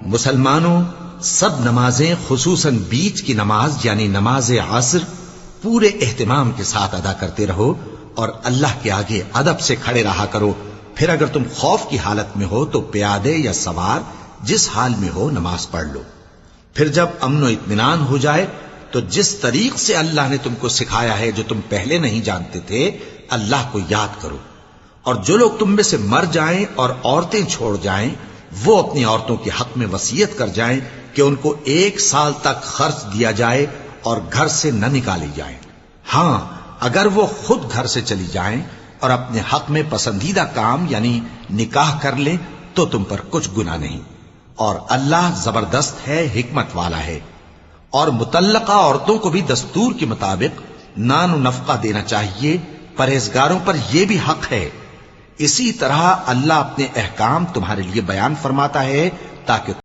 مسلمانوں، سب نمازیں خصوصاً بیچ کی نماز یعنی نماز عصر پورے اہتمام کے ساتھ ادا کرتے رہو اور اللہ کے آگے ادب سے کھڑے رہا کرو. پھر اگر تم خوف کی حالت میں ہو تو پیادے یا سوار جس حال میں ہو نماز پڑھ لو. پھر جب امن و اطمینان ہو جائے تو جس طریق سے اللہ نے تم کو سکھایا ہے جو تم پہلے نہیں جانتے تھے اللہ کو یاد کرو. اور جو لوگ تم میں سے مر جائیں اور عورتیں چھوڑ جائیں وہ اپنی عورتوں کے حق میں وصیت کر جائیں کہ ان کو 1 سال تک خرچ دیا جائے اور گھر سے نہ نکالی جائیں. ہاں اگر وہ خود گھر سے چلی جائیں اور اپنے حق میں پسندیدہ کام یعنی نکاح کر لیں تو تم پر کچھ گناہ نہیں. اور اللہ زبردست ہے، حکمت والا ہے. اور مطلقہ عورتوں کو بھی دستور کے مطابق نان و نفقہ دینا چاہیے. پرہیزگاروں پر یہ بھی حق ہے. اسی طرح اللہ اپنے احکام تمہارے لیے بیان فرماتا ہے تاکہ